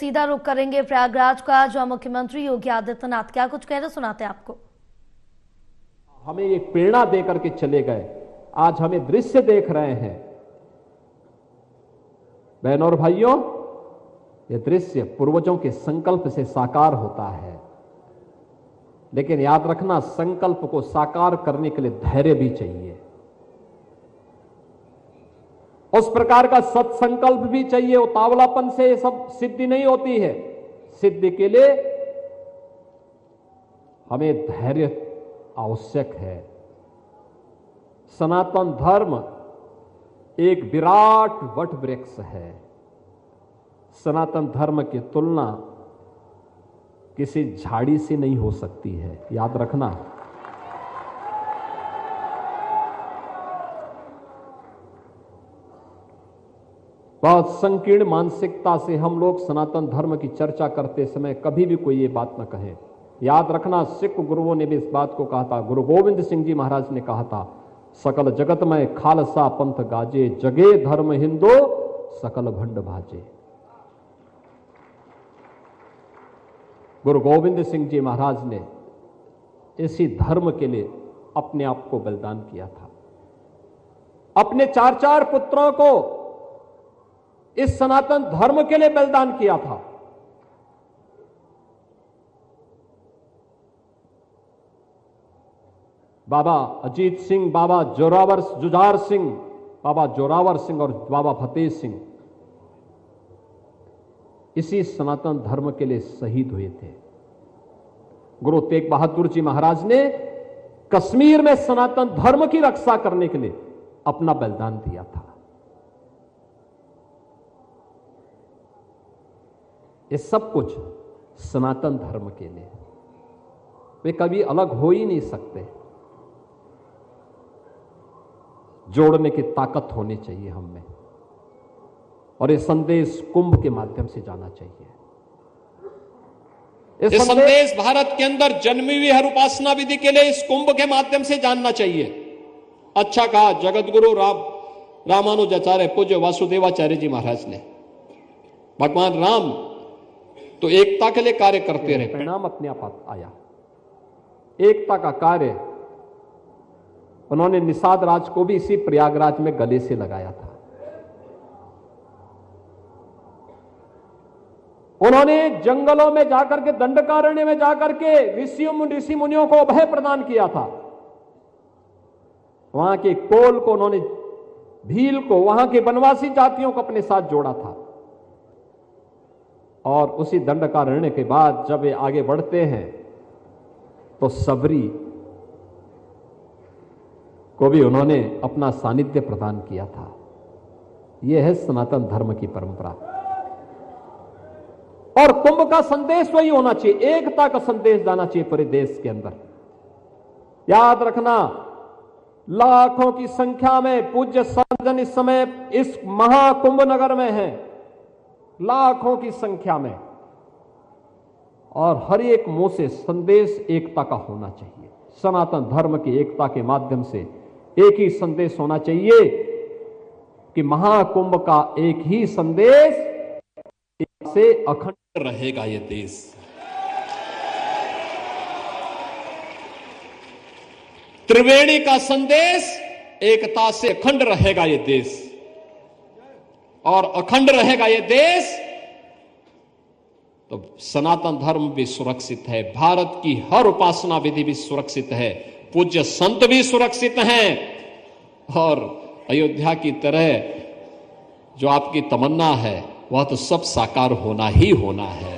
सीधा रुख करेंगे प्रयागराज का, जहां मुख्यमंत्री योगी आदित्यनाथ क्या कुछ कह रहे सुनाते हैं आपको। हमें एक प्रेरणा देकर के चले गए। आज हमें दृश्य देख रहे हैं बहनों और भाइयों, यह दृश्य पूर्वजों के संकल्प से साकार होता है। लेकिन याद रखना, संकल्प को साकार करने के लिए धैर्य भी चाहिए, उस प्रकार का सत्संकल्प भी चाहिए। उतावलापन से ये सब सिद्धि नहीं होती है। सिद्धि के लिए हमें धैर्य आवश्यक है। सनातन धर्म एक विराट वट वृक्ष है। सनातन धर्म की तुलना किसी झाड़ी से नहीं हो सकती है, याद रखना। बहुत संकीर्ण मानसिकता से हम लोग सनातन धर्म की चर्चा करते समय कभी भी कोई ये बात न कहे। याद रखना, सिख गुरुओं ने भी इस बात को कहा था। गुरु गोविंद सिंह जी महाराज ने कहा था, सकल जगत में खालसा पंथ गाजे, जगे धर्म हिंदू सकल भंड भाजे। गुरु गोविंद सिंह जी महाराज ने इसी धर्म के लिए अपने आप को बलिदान किया था। अपने चार पुत्रों को इस सनातन धर्म के लिए बलिदान किया था। बाबा अजीत सिंह, बाबा जुझार सिंह, बाबा जोरावर सिंह और बाबा फतेह सिंह इसी सनातन धर्म के लिए शहीद हुए थे। गुरु तेग बहादुर जी महाराज ने कश्मीर में सनातन धर्म की रक्षा करने के लिए अपना बलिदान दिया था। ये सब कुछ सनातन धर्म के लिए। वे कभी अलग हो ही नहीं सकते। जोड़ने की ताकत होनी चाहिए हम में, और ये संदेश कुंभ के माध्यम से जाना चाहिए। ये संदेश भारत के अंदर जन्मी हुई हर उपासना विधि के लिए इस कुंभ के माध्यम से जानना चाहिए। अच्छा कहा जगत गुरु रामानुजाचार्य पूज्य वासुदेवाचार्य जी महाराज ने, भगवान राम तो एकता के लिए कार्य करते रहे, परिणाम अपने आप आया। एकता का कार्य उन्होंने निषाद राज को भी इसी प्रयागराज में गले से लगाया था। उन्होंने जंगलों में जाकर के, दंडकारण्य में जाकर के ऋषि मुनियों को अभय प्रदान किया था। वहां के कोल को उन्होंने, भील को, वहां के वनवासी जातियों को अपने साथ जोड़ा था। और उसी दंडकारण्य के बाद जब वे आगे बढ़ते हैं तो सबरी को भी उन्होंने अपना सानिध्य प्रदान किया था। यह है सनातन धर्म की परंपरा। और कुंभ का संदेश वही होना चाहिए, एकता का संदेश जाना चाहिए पूरे देश के अंदर। याद रखना, लाखों की संख्या में पूज्य संतजन इस समय इस महाकुंभ नगर में हैं, लाखों की संख्या में, और हर एक मुंह से संदेश एकता का होना चाहिए। सनातन धर्म की एकता के माध्यम से एक ही संदेश होना चाहिए कि महाकुंभ का एक ही संदेश, से अखंड रहेगा ये देश। त्रिवेणी का संदेश, एकता से अखंड रहेगा ये देश, और अखंड रहेगा ये देश तो सनातन धर्म भी सुरक्षित है, भारत की हर उपासना विधि भी सुरक्षित है, पूज्य संत भी सुरक्षित हैं, और अयोध्या की तरह जो आपकी तमन्ना है वह तो सब साकार होना ही होना है।